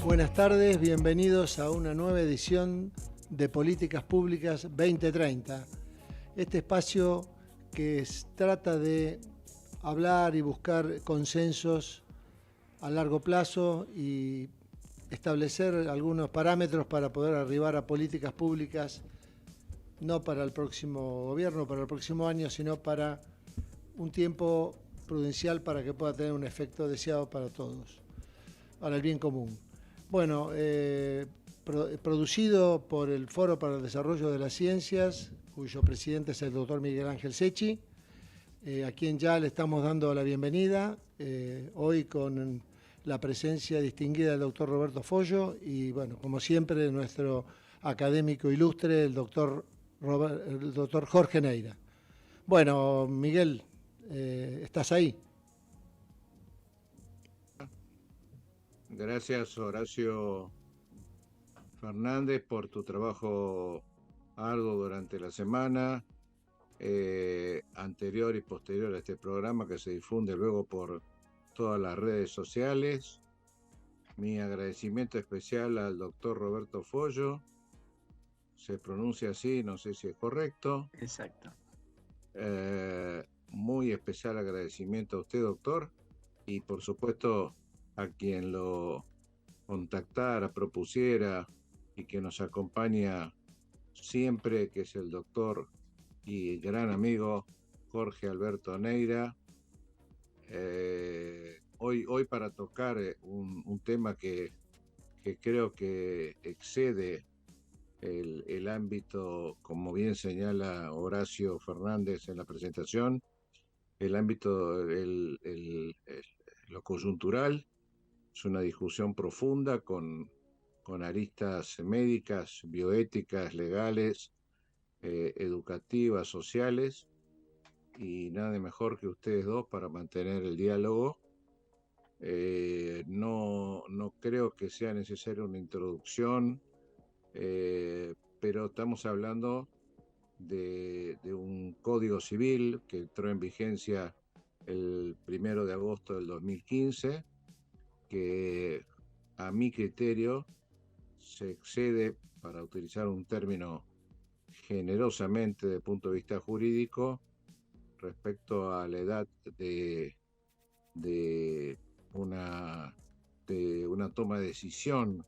Buenas tardes, bienvenidos a una nueva edición de Políticas Públicas 2030. Este espacio que trata de hablar y buscar consensos a largo plazo y establecer algunos parámetros para poder arribar a políticas públicas, no para el próximo gobierno, para el próximo año, sino para un tiempo prudencial para que pueda tener un efecto deseado para todos, para el bien común. Bueno, producido por el Foro para el Desarrollo de las Ciencias, cuyo presidente es el doctor Miguel Ángel Secchi, a quien ya le estamos dando la bienvenida, hoy con la presencia distinguida del doctor Roberto Follo y, bueno, como siempre, nuestro académico ilustre, el doctor Jorge Neira. Bueno, Miguel, ¿estás ahí? Gracias, Horacio Fernández, por tu trabajo arduo durante la semana anterior y posterior a este programa que se difunde luego por todas las redes sociales. Mi agradecimiento especial al doctor Roberto Follo, se pronuncia así, no sé si es correcto. Exacto. Muy especial agradecimiento a usted, doctor, y por supuesto a quien lo contactara, propusiera y que nos acompaña siempre, que es el doctor y gran amigo Jorge Alberto Neira. Hoy para tocar un tema que creo que excede el ámbito, como bien señala Horacio Fernández en la presentación, el ámbito, lo coyuntural. Es una discusión profunda con aristas médicas, bioéticas, legales, educativas, sociales, y nada mejor que ustedes dos para mantener el diálogo. No creo que sea necesaria una introducción, pero estamos hablando de un código civil que entró en vigencia el 1 de agosto del 2015, que a mi criterio se excede, para utilizar un término generosamente desde el punto de vista jurídico, respecto a la edad de una, de una toma de decisión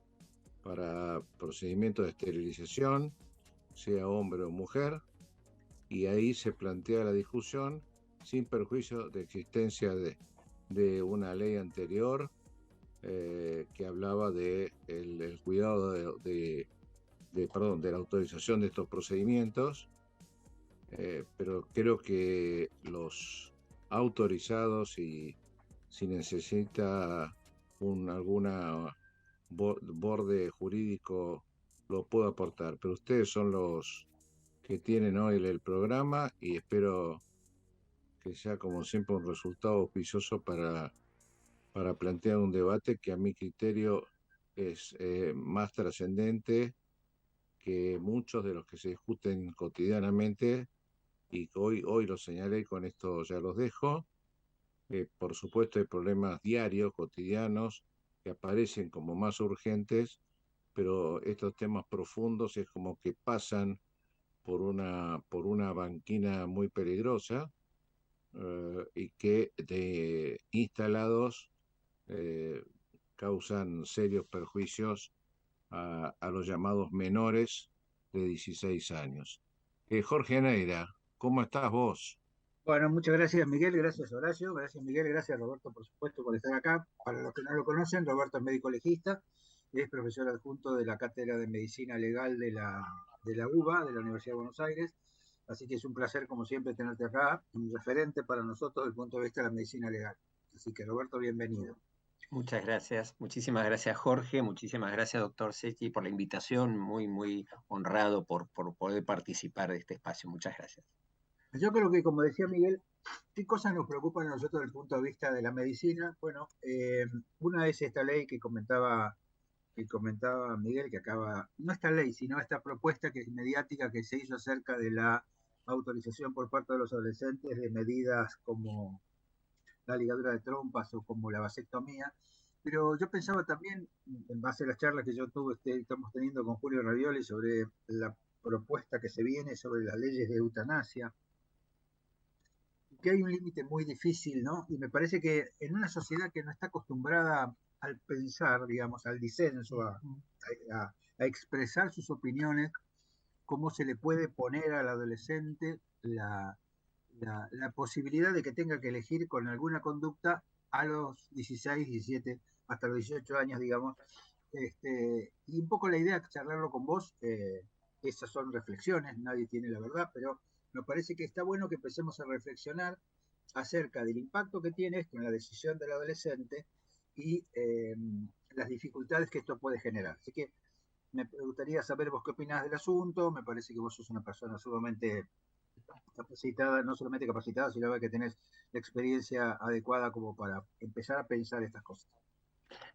para procedimientos de esterilización, sea hombre o mujer, y ahí se plantea la discusión sin perjuicio de existencia de una ley anterior que hablaba de el cuidado de la autorización de estos procedimientos, pero creo que los autorizados, y si necesita alguna borde jurídico, lo puedo aportar, pero ustedes son los que tienen hoy el programa, y espero que sea, como siempre, un resultado auspicioso para plantear un debate que a mi criterio es más trascendente que muchos de los que se discuten cotidianamente, y que hoy lo señalé, y con esto ya los dejo. Por supuesto hay problemas diarios, cotidianos, que aparecen como más urgentes, pero estos temas profundos es como que pasan por una banquina muy peligrosa, y que instalados eh, causan serios perjuicios a los llamados menores de 16 años. Jorge Neira, ¿cómo estás vos? Bueno, muchas gracias Miguel, gracias Horacio, gracias Miguel, gracias Roberto por supuesto por estar acá. Para los que no lo conocen, Roberto es médico legista, es profesor adjunto de la Cátedra de Medicina Legal de la UBA, de la Universidad de Buenos Aires, así que es un placer como siempre tenerte acá, un referente para nosotros desde el punto de vista de la medicina legal. Así que Roberto, bienvenido. Muchas gracias. Muchísimas gracias, Jorge. Muchísimas gracias, doctor Secchi, por la invitación. Muy, muy honrado por poder participar de este espacio. Muchas gracias. Yo creo que, como decía Miguel, ¿qué cosas nos preocupan a nosotros desde el punto de vista de la medicina? Bueno, una es esta ley que comentaba Miguel, que acaba, no esta ley, sino esta propuesta que es mediática que se hizo acerca de la autorización por parte de los adolescentes de medidas como la ligadura de trompas o como la vasectomía, Pero yo pensaba también, en base a las charlas que yo tuve, estamos teniendo con Julio Ravioli sobre la propuesta que se viene sobre las leyes de eutanasia, que hay un límite muy difícil, ¿no? Y me parece que en una sociedad que no está acostumbrada al pensar, digamos, al disenso, a expresar sus opiniones, cómo se le puede poner al adolescente la posibilidad de que tenga que elegir con alguna conducta a los 16, 17, hasta los 18 años, digamos. Y un poco la idea de charlarlo con vos, esas son reflexiones, nadie tiene la verdad, pero me parece que está bueno que empecemos a reflexionar acerca del impacto que tiene esto en la decisión del adolescente y las dificultades que esto puede generar. Así que me gustaría saber vos qué opinás del asunto. Me parece que vos sos una persona sumamente capacitada, no solamente capacitada, sino que tenés la experiencia adecuada como para empezar a pensar estas cosas.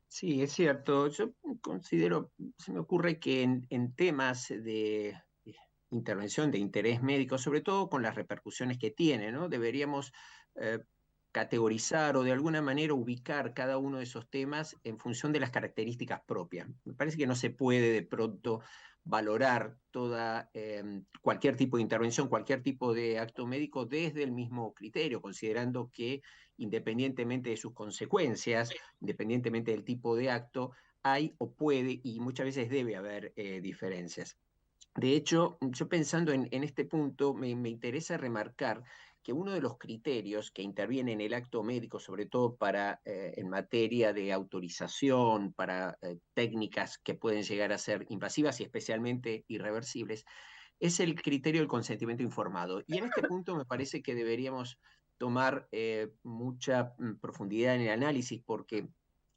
Sí, es cierto. Yo considero, se me ocurre que en temas de intervención de interés médico, sobre todo con las repercusiones que tiene, ¿no? Deberíamos eh, categorizar o de alguna manera ubicar cada uno de esos temas en función de las características propias. Me parece que no se puede de pronto valorar cualquier tipo de intervención, cualquier tipo de acto médico desde el mismo criterio, considerando que independientemente de sus consecuencias, independientemente del tipo de acto, hay o puede y muchas veces debe haber diferencias. De hecho, yo pensando en este punto, me interesa remarcar que uno de los criterios que interviene en el acto médico, sobre todo en materia de autorización, para técnicas que pueden llegar a ser invasivas y especialmente irreversibles, es el criterio del consentimiento informado. Y en este punto me parece que deberíamos tomar mucha profundidad en el análisis porque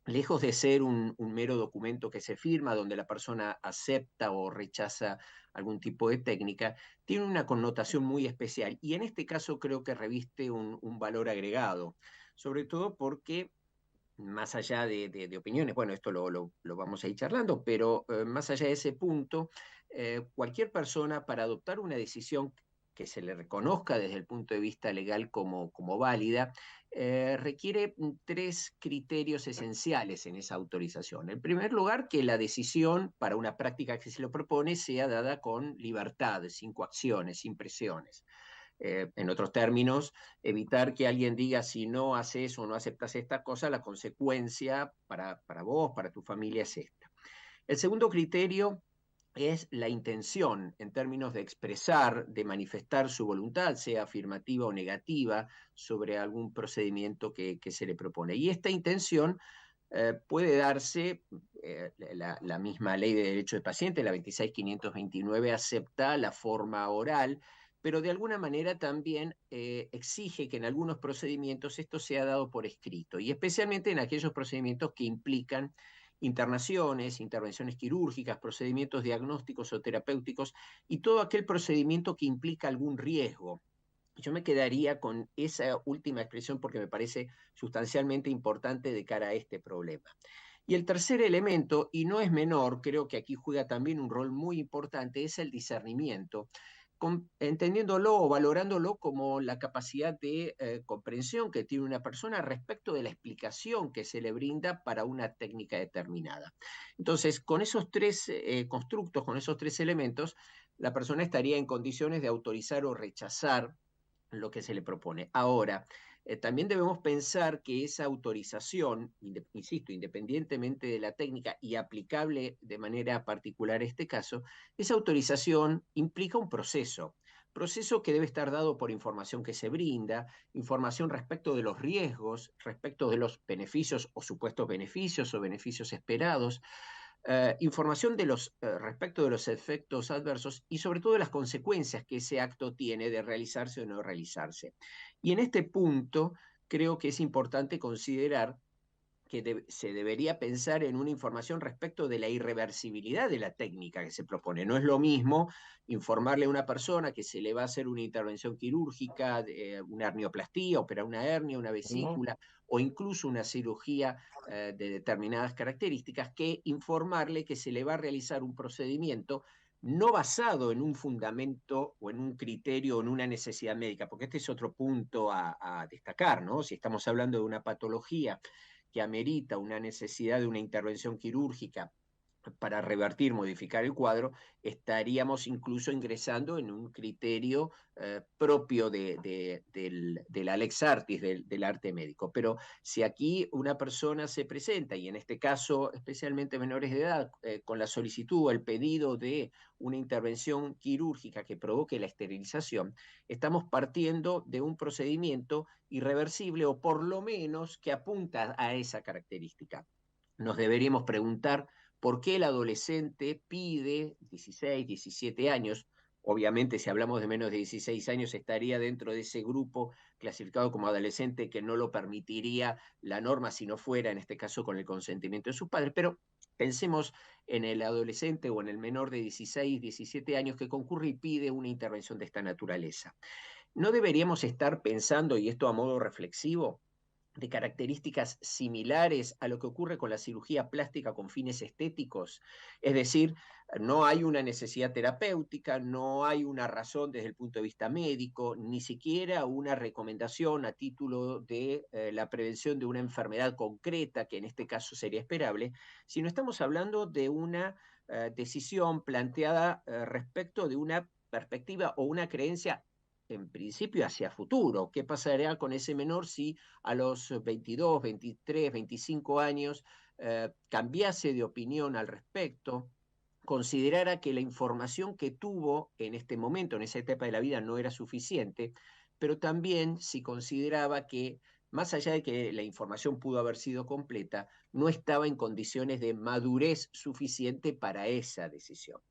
lejos de ser un mero documento que se firma donde la persona acepta o rechaza algún tipo de técnica, tiene una connotación muy especial y en este caso creo que reviste un valor agregado, sobre todo porque más allá de opiniones, bueno, esto lo vamos a ir charlando, pero más allá de ese punto, cualquier persona para adoptar una decisión que se le reconozca desde el punto de vista legal como válida, requiere tres criterios esenciales en esa autorización. En primer lugar, que la decisión para una práctica que se lo propone sea dada con libertad, sin coacciones, sin presiones. En otros términos, evitar que alguien diga si no haces o no aceptas esta cosa, la consecuencia para vos, para tu familia es esta. El segundo criterio es la intención en términos de expresar, de manifestar su voluntad, sea afirmativa o negativa, sobre algún procedimiento que se le propone. Y esta intención puede darse, la misma ley de derecho del paciente, la 26.529, acepta la forma oral, pero de alguna manera también exige que en algunos procedimientos esto sea dado por escrito, y especialmente en aquellos procedimientos que implican internaciones, intervenciones quirúrgicas, procedimientos diagnósticos o terapéuticos, y todo aquel procedimiento que implica algún riesgo. Yo me quedaría con esa última expresión porque me parece sustancialmente importante de cara a este problema. Y el tercer elemento, y no es menor, creo que aquí juega también un rol muy importante, es el discernimiento, entendiéndolo o valorándolo como la capacidad de comprensión que tiene una persona respecto de la explicación que se le brinda para una técnica determinada. Entonces, con esos tres constructos, con esos tres elementos, la persona estaría en condiciones de autorizar o rechazar lo que se le propone. Ahora, también debemos pensar que esa autorización, insisto, independientemente de la técnica y aplicable de manera particular a este caso, esa autorización implica un proceso que debe estar dado por información que se brinda, información respecto de los riesgos, respecto de los beneficios o supuestos beneficios o beneficios esperados, información respecto de los efectos adversos y sobre todo de las consecuencias que ese acto tiene de realizarse o no realizarse. Y en este punto creo que es importante considerar que se debería pensar en una información respecto de la irreversibilidad de la técnica que se propone. No es lo mismo informarle a una persona que se le va a hacer una intervención quirúrgica, una hernioplastia, operar una hernia, una vesícula, o incluso una cirugía de determinadas características, que informarle que se le va a realizar un procedimiento no basado en un fundamento o en un criterio o en una necesidad médica, porque este es otro punto a destacar, ¿no? Si estamos hablando de una patología que amerita una necesidad de una intervención quirúrgica para revertir, modificar el cuadro, estaríamos incluso ingresando en un criterio propio del Alex Artis, del arte médico. Pero si aquí una persona se presenta, y en este caso especialmente menores de edad, con la solicitud o el pedido de una intervención quirúrgica que provoque la esterilización, estamos partiendo de un procedimiento irreversible o por lo menos que apunta a esa característica. Nos deberíamos preguntar por qué el adolescente pide 16, 17 años. Obviamente, si hablamos de menos de 16 años, estaría dentro de ese grupo clasificado como adolescente que no lo permitiría la norma si no fuera, en este caso, con el consentimiento de sus padres. Pero pensemos en el adolescente o en el menor de 16, 17 años que concurre y pide una intervención de esta naturaleza. ¿No deberíamos estar pensando, y esto a modo reflexivo, de características similares a lo que ocurre con la cirugía plástica con fines estéticos? Es decir, no hay una necesidad terapéutica, no hay una razón desde el punto de vista médico, ni siquiera una recomendación a título de la prevención de una enfermedad concreta, que en este caso sería esperable, sino estamos hablando de una decisión planteada respecto de una perspectiva o una creencia en principio hacia futuro. ¿Qué pasaría con ese menor si a los 22, 23, 25 años cambiase de opinión al respecto, considerara que la información que tuvo en este momento, en esa etapa de la vida, no era suficiente, pero también si consideraba que, más allá de que la información pudo haber sido completa, no estaba en condiciones de madurez suficiente para esa decisión?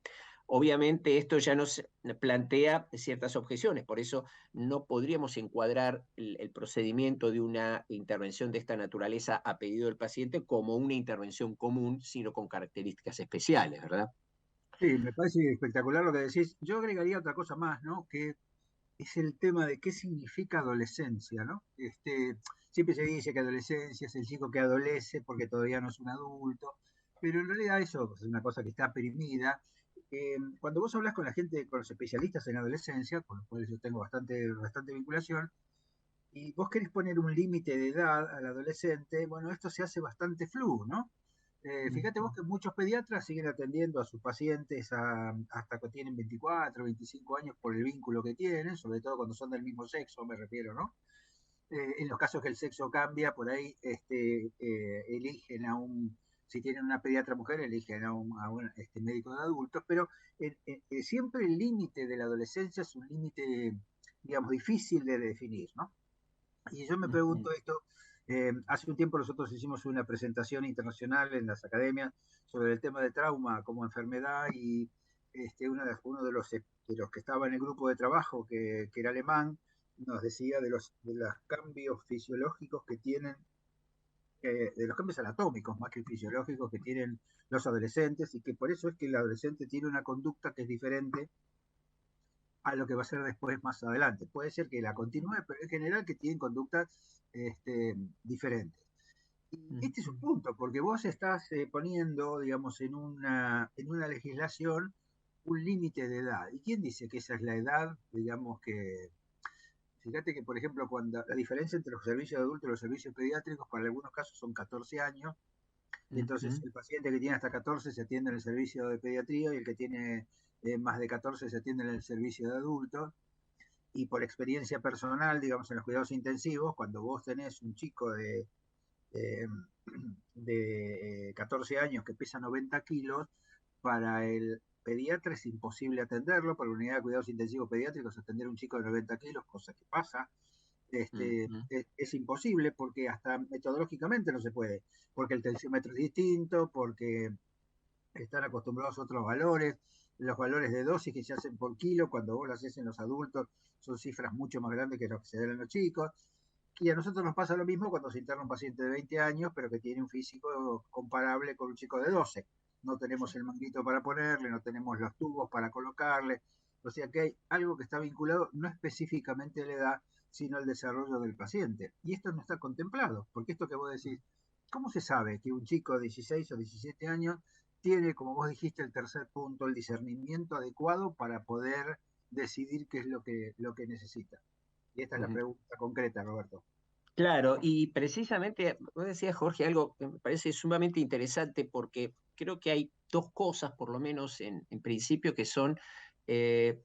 Obviamente esto ya nos plantea ciertas objeciones, por eso no podríamos encuadrar el procedimiento de una intervención de esta naturaleza a pedido del paciente como una intervención común, sino con características especiales, ¿verdad? Sí, me parece espectacular lo que decís. Yo agregaría otra cosa más, ¿no? Que es el tema de qué significa adolescencia, ¿no? Siempre se dice que adolescencia es el chico que adolece porque todavía no es un adulto, pero en realidad eso es una cosa que está perimida. Cuando vos hablas con la gente, con los especialistas en adolescencia, con los cuales yo tengo bastante vinculación, y vos querés poner un límite de edad al adolescente, bueno, esto se hace bastante fluo, ¿no? Fíjate vos que muchos pediatras siguen atendiendo a sus pacientes hasta que tienen 24, 25 años por el vínculo que tienen, sobre todo cuando son del mismo sexo, me refiero, ¿no? En los casos que el sexo cambia, por ahí eligen si tienen una pediatra mujer, eligen a un médico de adultos, pero siempre el límite de la adolescencia es un límite, digamos, difícil de definir, ¿no? Y yo me pregunto esto, hace un tiempo nosotros hicimos una presentación internacional en las academias sobre el tema de trauma como enfermedad y uno de los que estaba en el grupo de trabajo, que era alemán, nos decía de los cambios fisiológicos que tienen, de los cambios anatómicos más que fisiológicos que tienen los adolescentes y que por eso es que el adolescente tiene una conducta que es diferente a lo que va a ser después más adelante. Puede ser que la continúe, pero en general que tienen conductas diferentes. Y este es un punto, porque vos estás poniendo, digamos, en una legislación un límite de edad. ¿Y quién dice que esa es la edad, digamos, que... Fíjate que, por ejemplo, cuando la diferencia entre los servicios de adultos y los servicios pediátricos, para algunos casos son 14 años, y entonces el paciente que tiene hasta 14 se atiende en el servicio de pediatría y el que tiene más de 14 se atiende en el servicio de adultos. Y por experiencia personal, digamos, en los cuidados intensivos, cuando vos tenés un chico eh, de 14 años que pesa 90 kilos, para el pediatra es imposible atenderlo, para la unidad de cuidados intensivos pediátricos atender a un chico de 90 kilos, cosa que pasa, es imposible porque hasta metodológicamente no se puede, porque el tensiómetro es distinto, porque están acostumbrados a otros valores, los valores de dosis que se hacen por kilo, cuando vos lo haces en los adultos, son cifras mucho más grandes que lo que se dan en los chicos. Y a nosotros nos pasa lo mismo cuando se interna un paciente de 20 años, pero que tiene un físico comparable con un chico de 12. No tenemos el manguito para ponerle, no tenemos los tubos para colocarle. O sea que hay algo que está vinculado no específicamente a la edad, sino al desarrollo del paciente. Y esto no está contemplado, porque esto que vos decís, ¿cómo se sabe que un chico de 16 o 17 años tiene, como vos dijiste, el tercer punto, el discernimiento adecuado para poder decidir qué es lo que necesita? Y esta es la pregunta concreta, Roberto. Claro, y precisamente vos decías, Jorge, algo que me parece sumamente interesante porque creo que hay dos cosas, por lo menos en principio, que son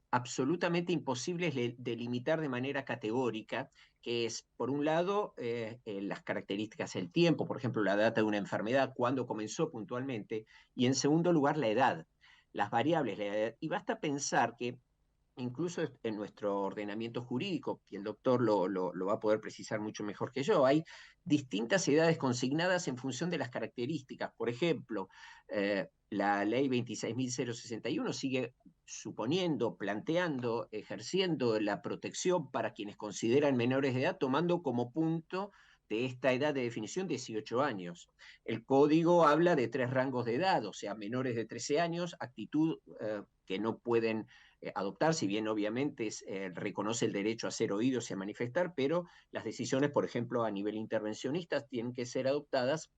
absolutamente imposibles de limitar de manera categórica, que es, por un lado, las características del tiempo, por ejemplo, la data de una enfermedad, cuándo comenzó puntualmente, y en segundo lugar, la edad, las variables, la edad. Y basta pensar que incluso en nuestro ordenamiento jurídico, y el doctor lo va a poder precisar mucho mejor que yo, hay distintas edades consignadas en función de las características. Por ejemplo, la ley 26.061 sigue suponiendo, planteando, ejerciendo la protección para quienes consideran menores de edad, tomando como punto de esta edad de definición 18 años. El código habla de 3 rangos de edad, o sea, menores de 13 años, actitud que no pueden adoptar, si bien obviamente reconoce el derecho a ser oídos y a manifestar, pero las decisiones, por ejemplo, a nivel intervencionista, tienen que ser adoptadas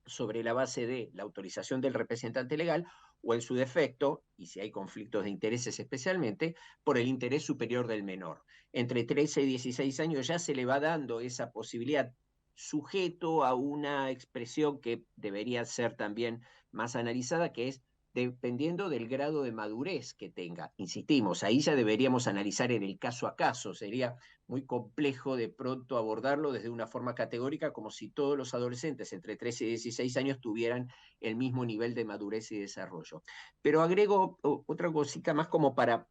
sobre la base de la autorización del representante legal o en su defecto, y si hay conflictos de intereses especialmente, por el interés superior del menor. Entre 13 y 16 años ya se le va dando esa posibilidad sujeto a una expresión que debería ser también más analizada, que es dependiendo del grado de madurez que tenga. Insistimos, ahí ya deberíamos analizar en el caso a caso, sería muy complejo de pronto abordarlo desde una forma categórica como si todos los adolescentes entre 13 y 16 años tuvieran el mismo nivel de madurez y desarrollo. Pero agrego otra cosita más como para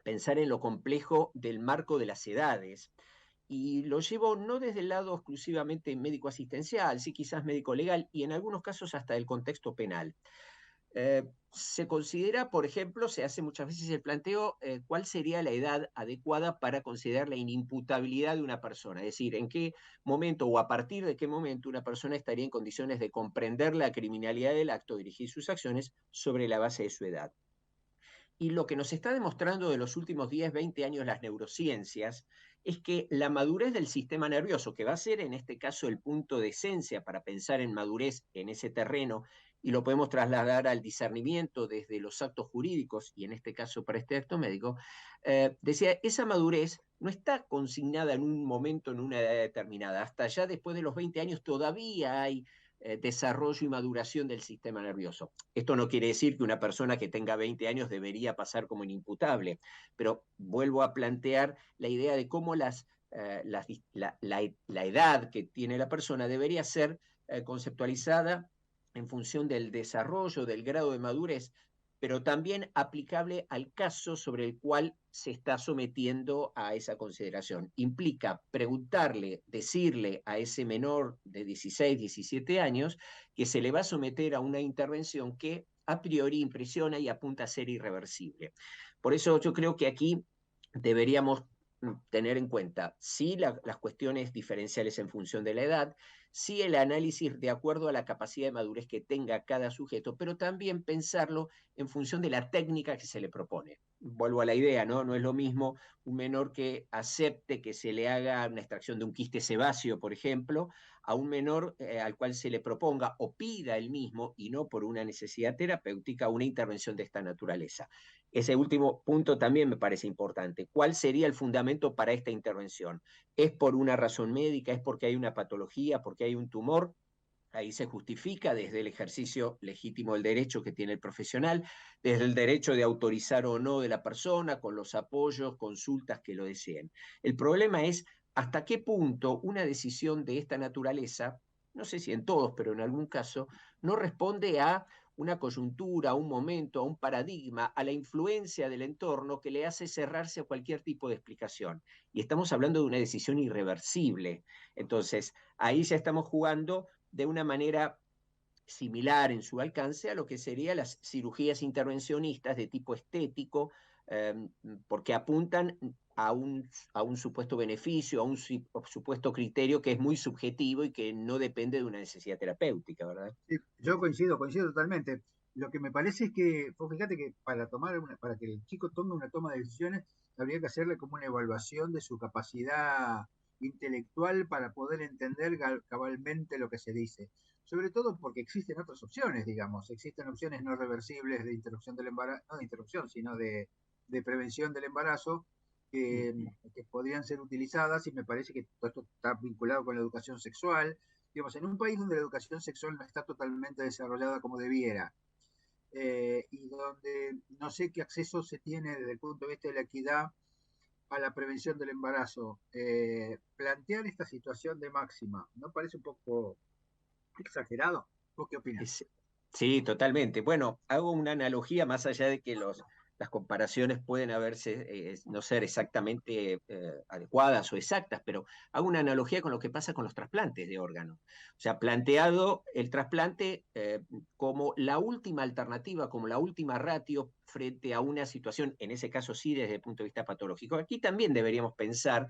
pensar en lo complejo del marco de las edades. Y lo llevo no desde el lado exclusivamente médico asistencial, sí quizás médico legal y en algunos casos hasta del contexto penal. Se considera, por ejemplo, se hace muchas veces el planteo, cuál sería la edad adecuada para considerar la inimputabilidad de una persona, es decir, en qué momento o a partir de qué momento una persona estaría en condiciones de comprender la criminalidad del acto, dirigir sus acciones sobre la base de su edad. Y lo que nos está demostrando de los últimos 10, 20 años las neurociencias es que la madurez del sistema nervioso, que va a ser en este caso el punto de esencia para pensar en madurez en ese terreno, y lo podemos trasladar al discernimiento desde los actos jurídicos, y en este caso para este acto médico, decía, esa madurez no está consignada en un momento, en una edad determinada. Hasta ya después de los 20 años todavía hay desarrollo y maduración del sistema nervioso. Esto no quiere decir que una persona que tenga 20 años debería pasar como inimputable, pero vuelvo a plantear la idea de cómo la edad que tiene la persona debería ser conceptualizada en función del desarrollo, del grado de madurez, pero también aplicable al caso sobre el cual se está sometiendo a esa consideración. Implica preguntarle, decirle a ese menor de 16, 17 años que se le va a someter a una intervención que a priori impresiona y apunta a ser irreversible. Por eso yo creo que aquí deberíamos tener en cuenta sí las cuestiones diferenciales en función de la edad, sí el análisis de acuerdo a la capacidad de madurez que tenga cada sujeto, pero también pensarlo en función de la técnica que se le propone. Vuelvo a la idea, ¿no? No es lo mismo un menor que acepte que se le haga una extracción de un quiste sebáceo, por ejemplo, a un menor al cual se le proponga o pida el mismo, y no por una necesidad terapéutica, una intervención de esta naturaleza. Ese último punto también me parece importante. ¿Cuál sería el fundamento para esta intervención? ¿Es por una razón médica? ¿Es porque hay una patología? ¿Porque hay un tumor? Ahí se justifica desde el ejercicio legítimo del derecho que tiene el profesional, desde el derecho de autorizar o no de la persona, con los apoyos, consultas que lo deseen. El problema es hasta qué punto una decisión de esta naturaleza, no sé si en todos, pero en algún caso, no responde a una coyuntura, a un momento, a un paradigma, a la influencia del entorno que le hace cerrarse a cualquier tipo de explicación. Y estamos hablando de una decisión irreversible. Entonces, ahí ya estamos jugando de una manera similar en su alcance a lo que serían las cirugías intervencionistas de tipo estético, porque apuntan a un supuesto beneficio, a un supuesto criterio que es muy subjetivo y que no depende de una necesidad terapéutica, ¿verdad? Sí, yo coincido totalmente. Lo que me parece es que, vos fíjate que para que el chico tome una toma de decisiones, habría que hacerle como una evaluación de su capacidad intelectual para poder entender cabalmente lo que se dice. Sobre todo porque existen otras opciones, digamos, existen opciones no reversibles de interrupción del embarazo, no de interrupción, sino de prevención del embarazo, que podrían ser utilizadas, y me parece que todo esto está vinculado con la educación sexual. Digamos, en un país donde la educación sexual no está totalmente desarrollada como debiera, y donde no sé qué acceso se tiene desde el punto de vista de la equidad a la prevención del embarazo, plantear esta situación de máxima, ¿no parece un poco exagerado? ¿Vos qué opinás? Sí, totalmente. Bueno, hago una analogía más allá de que las comparaciones pueden no ser exactamente adecuadas o exactas, pero hago una analogía con lo que pasa con los trasplantes de órganos. O sea, planteado el trasplante como la última alternativa, como la última ratio frente a una situación, en ese caso sí desde el punto de vista patológico. Aquí también deberíamos pensar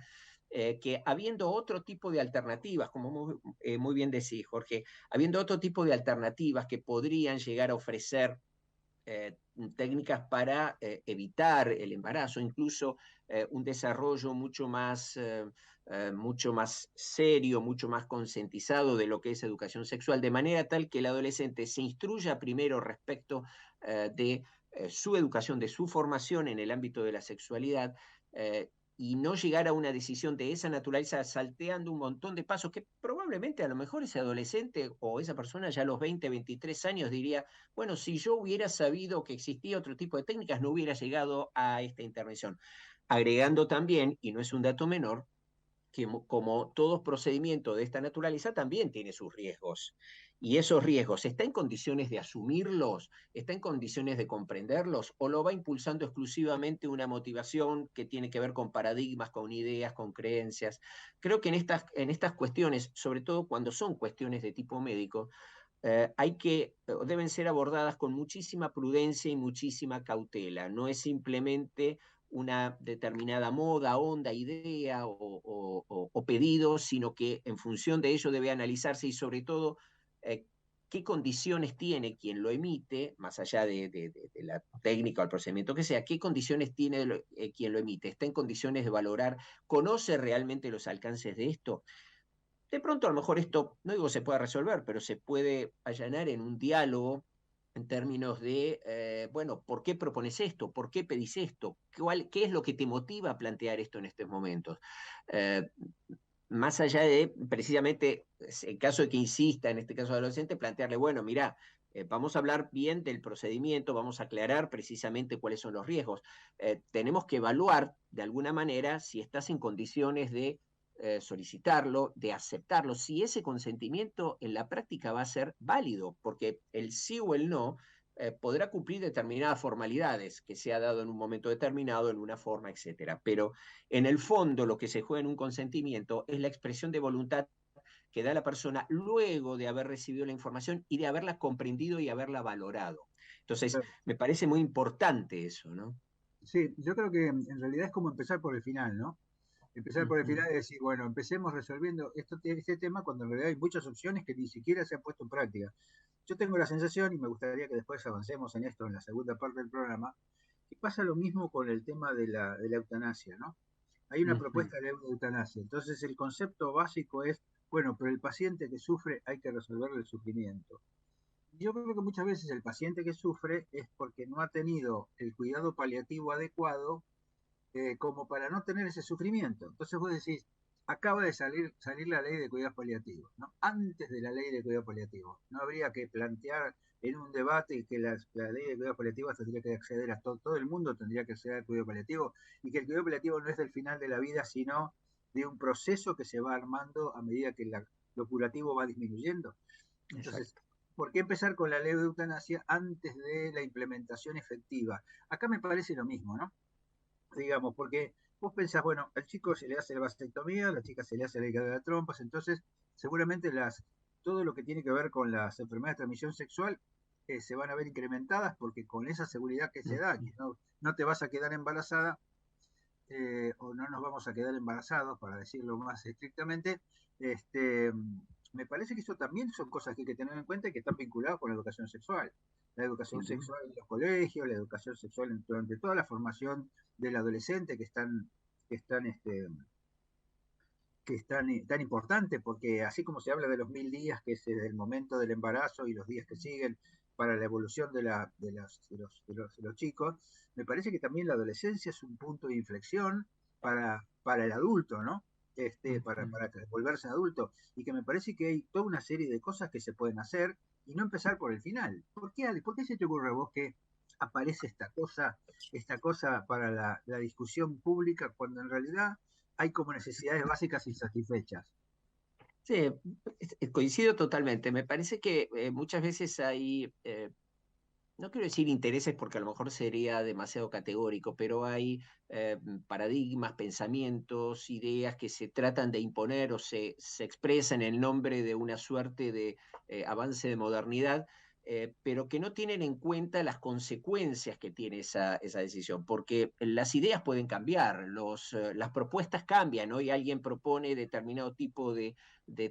que habiendo otro tipo de alternativas, como muy bien decís, Jorge, habiendo otro tipo de alternativas que podrían llegar a ofrecer técnicas para evitar el embarazo, incluso un desarrollo mucho más serio, mucho más concientizado de lo que es educación sexual, de manera tal que el adolescente se instruya primero respecto de su educación, de su formación en el ámbito de la sexualidad, y no llegar a una decisión de esa naturaleza salteando un montón de pasos que probablemente a lo mejor ese adolescente o esa persona ya a los 20, 23 años diría, bueno, si yo hubiera sabido que existía otro tipo de técnicas, no hubiera llegado a esta intervención. Agregando también, y no es un dato menor, que como todo procedimiento de esta naturaleza también tiene sus riesgos. Y esos riesgos, ¿está en condiciones de asumirlos? ¿Está en condiciones de comprenderlos? ¿O lo va impulsando exclusivamente una motivación que tiene que ver con paradigmas, con ideas, con creencias? Creo que en estas cuestiones, sobre todo cuando son cuestiones de tipo médico, deben ser abordadas con muchísima prudencia y muchísima cautela. No es simplemente una determinada moda, onda, idea o pedido, sino que en función de ello debe analizarse y sobre todo qué condiciones tiene quien lo emite, más allá de la técnica o el procedimiento que sea, qué condiciones tiene quien lo emite, está en condiciones de valorar, conoce realmente los alcances de esto. De pronto a lo mejor esto, no digo se pueda resolver, pero se puede allanar en un diálogo en términos de, bueno, ¿por qué propones esto? ¿Por qué pedís esto? ¿Qué es lo que te motiva a plantear esto en estos momentos? Eh, Más allá de, precisamente, en caso de que insista, en este caso adolescente, plantearle, bueno, mira, vamos a hablar bien del procedimiento, vamos a aclarar precisamente cuáles son los riesgos. Tenemos que evaluar, de alguna manera, si estás en condiciones de solicitarlo, de aceptarlo, si ese consentimiento en la práctica va a ser válido, porque el sí o el no podrá cumplir determinadas formalidades que se ha dado en un momento determinado, en una forma, etcétera. Pero en el fondo lo que se juega en un consentimiento es la expresión de voluntad que da la persona luego de haber recibido la información y de haberla comprendido y haberla valorado. Entonces, me parece muy importante eso, ¿no? Sí, yo creo que en realidad es como empezar por el final, ¿no? Empezar por el final y decir, bueno, empecemos resolviendo este tema cuando en realidad hay muchas opciones que ni siquiera se han puesto en práctica. Yo tengo la sensación, y me gustaría que después avancemos en esto en la segunda parte del programa, que pasa lo mismo con el tema de la eutanasia, ¿no? Hay una propuesta de eutanasia, entonces el concepto básico es, bueno, pero el paciente que sufre hay que resolverle el sufrimiento. Yo creo que muchas veces el paciente que sufre es porque no ha tenido el cuidado paliativo adecuado, como para no tener ese sufrimiento. Entonces vos decís, acaba de salir la ley de cuidados paliativos, ¿no? Antes de la ley de cuidados paliativos. No habría que plantear en un debate que la ley de cuidados paliativos tendría que acceder a todo el mundo, tendría que acceder al cuidado paliativo, y que el cuidado paliativo no es del final de la vida, sino de un proceso que se va armando a medida que lo curativo va disminuyendo. Entonces, Exacto. ¿por qué empezar con la ley de eutanasia antes de la implementación efectiva? Acá me parece lo mismo, ¿no? Digamos, porque vos pensás, bueno, al chico se le hace la vasectomía, a la chica se le hace la ligadura de trompas, entonces seguramente todo lo que tiene que ver con las enfermedades de transmisión sexual se van a ver incrementadas, porque con esa seguridad que se da, que no te vas a quedar embarazada, o no nos vamos a quedar embarazados, para decirlo más estrictamente, este, me parece que eso también son cosas que hay que tener en cuenta y que están vinculadas con la educación sexual. La educación sexual en los colegios, la educación sexual durante toda la formación del adolescente, que es tan importante, porque así como se habla de los 1000 días, que es el momento del embarazo, y los días que siguen para la evolución de los chicos, me parece que también la adolescencia es un punto de inflexión para el adulto, ¿no? Para volverse adulto, y que me parece que hay toda una serie de cosas que se pueden hacer y no empezar por el final. ¿Por qué se te ocurre a vos que aparece esta cosa para la discusión pública cuando en realidad hay como necesidades básicas insatisfechas? Sí, coincido totalmente. Me parece que muchas veces hay, no quiero decir intereses porque a lo mejor sería demasiado categórico, pero hay paradigmas, pensamientos, ideas que se tratan de imponer o se expresan en el nombre de una suerte de avance de modernidad, pero que no tienen en cuenta las consecuencias que tiene esa decisión, porque las ideas pueden cambiar, las propuestas cambian, ¿no? Y alguien propone determinado tipo de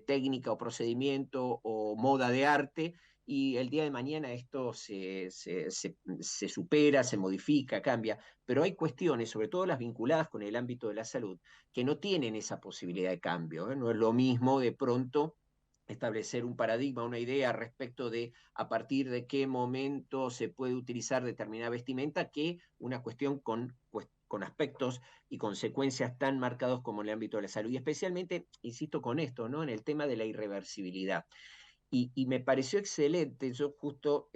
técnica o procedimiento o moda de arte, y el día de mañana esto se supera, se modifica, cambia, pero hay cuestiones, sobre todo las vinculadas con el ámbito de la salud, que no tienen esa posibilidad de cambio, ¿eh? No es lo mismo de pronto establecer un paradigma, una idea respecto de a partir de qué momento se puede utilizar determinada vestimenta, que una cuestión con aspectos y consecuencias tan marcados como en el ámbito de la salud. Y especialmente, insisto con esto, ¿no? En el tema de la irreversibilidad. Y me pareció excelente, yo justo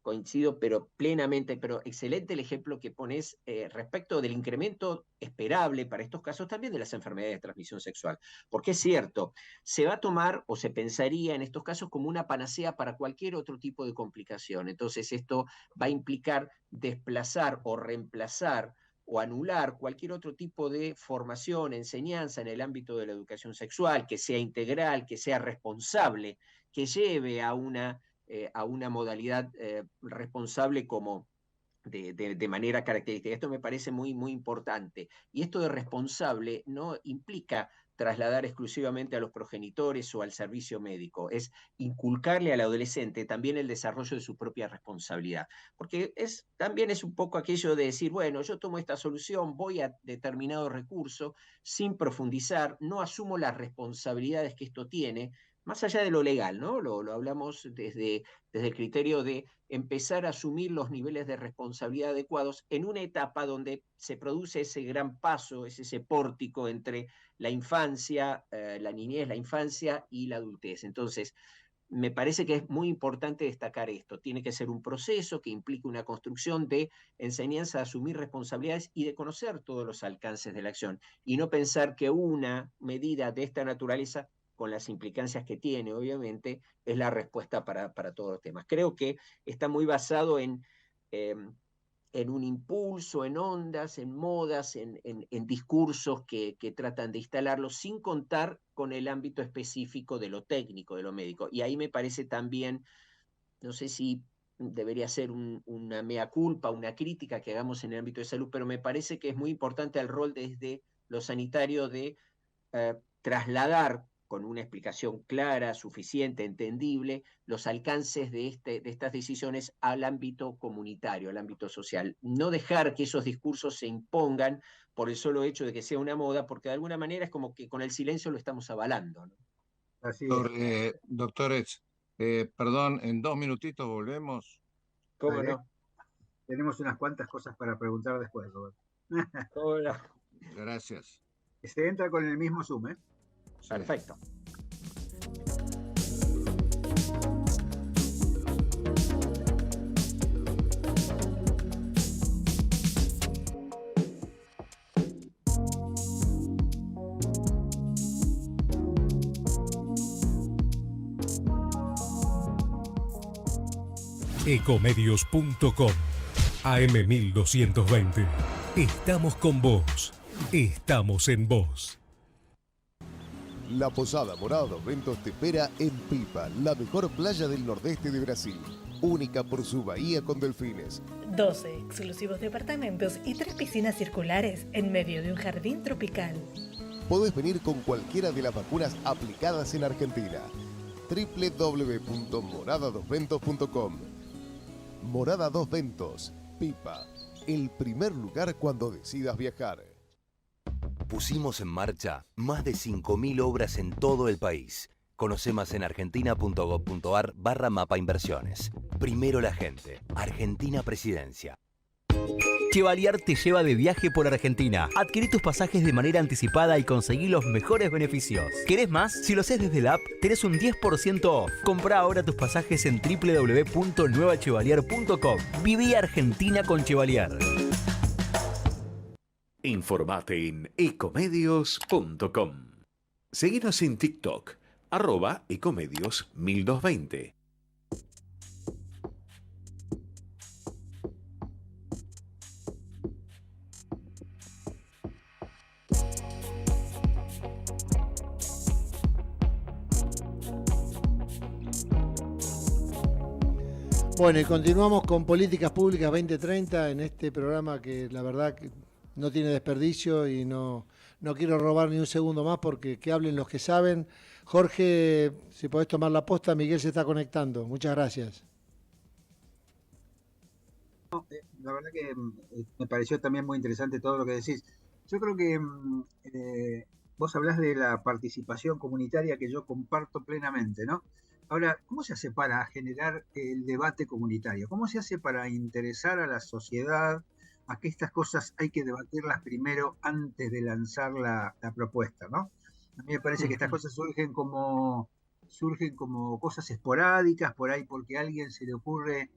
coincido, pero plenamente, pero excelente el ejemplo que pones respecto del incremento esperable para estos casos también de las enfermedades de transmisión sexual. Porque es cierto, se va a tomar o se pensaría en estos casos como una panacea para cualquier otro tipo de complicación. Entonces esto va a implicar desplazar o reemplazar o anular cualquier otro tipo de formación, enseñanza en el ámbito de la educación sexual, que sea integral, que sea responsable, que lleve a una modalidad responsable como de manera característica. Esto me parece muy, muy importante. Y esto de responsable no implica trasladar exclusivamente a los progenitores o al servicio médico, es inculcarle al adolescente también el desarrollo de su propia responsabilidad. Porque también es un poco aquello de decir, bueno, yo tomo esta solución, voy a determinado recurso, sin profundizar, no asumo las responsabilidades que esto tiene, más allá de lo legal, ¿no? Lo hablamos desde el criterio de empezar a asumir los niveles de responsabilidad adecuados en una etapa donde se produce ese gran paso, ese pórtico entre la infancia, la niñez, la infancia y la adultez. Entonces, me parece que es muy importante destacar esto. Tiene que ser un proceso que implique una construcción de enseñanza a asumir responsabilidades y de conocer todos los alcances de la acción, y no pensar que una medida de esta naturaleza, con las implicancias que tiene, obviamente, es la respuesta para todos los temas. Creo que está muy basado en un impulso, en ondas, en modas, en discursos que tratan de instalarlo sin contar con el ámbito específico de lo técnico, de lo médico. Y ahí me parece también, no sé si debería ser una mea culpa, una crítica que hagamos en el ámbito de salud, pero me parece que es muy importante el rol desde lo sanitario de trasladar con una explicación clara, suficiente, entendible, los alcances de estas decisiones al ámbito comunitario, al ámbito social. No dejar que esos discursos se impongan por el solo hecho de que sea una moda, porque de alguna manera es como que con el silencio lo estamos avalando, ¿no? Así es. Doctores, perdón, en 2 minutitos volvemos. ¿Cómo Vale. no? Tenemos unas cuantas cosas para preguntar después, Robert. ¿Cómo no? Gracias. Se entra con el mismo Zoom, ¿eh? Sí. Perfecto. Ecomedios.com AM1220. Estamos con vos. Estamos en vos. La Posada Morada dos Ventos te espera en Pipa, la mejor playa del nordeste de Brasil. Única por su bahía con delfines. 12 exclusivos departamentos y 3 piscinas circulares en medio de un jardín tropical. Podés venir con cualquiera de las vacunas aplicadas en Argentina. www.moradadosventos.com. Morada Dos Ventos, Pipa, el primer lugar cuando decidas viajar. Pusimos en marcha más de 5.000 obras en todo el país. Conoce más en argentina.gov.ar/mapa inversiones. Primero la gente. Argentina Presidencia. Chevalier te lleva de viaje por Argentina. Adquirí tus pasajes de manera anticipada y conseguí los mejores beneficios. ¿Querés más? Si lo haces desde la app, tenés un 10% off. Comprá ahora tus pasajes en www.nuevachevalier.com. Viví Argentina con Chevalier. Informate en ecomedios.com. Seguinos en TikTok, @ecomedios1220. Bueno, y continuamos con Políticas Públicas 2030 en este programa que la verdad que no tiene desperdicio y no quiero robar ni un segundo más porque que hablen los que saben. Jorge, si podés tomar la posta, Miguel se está conectando. Muchas gracias. La verdad que me pareció también muy interesante todo lo que decís. Yo creo que vos hablás de la participación comunitaria que yo comparto plenamente, ¿no? Ahora, ¿cómo se hace para generar el debate comunitario? ¿Cómo se hace para interesar a la sociedad a que estas cosas hay que debatirlas primero antes de lanzar la propuesta, ¿no? A mí me parece que estas cosas surgen como cosas esporádicas, por ahí porque a alguien se le ocurre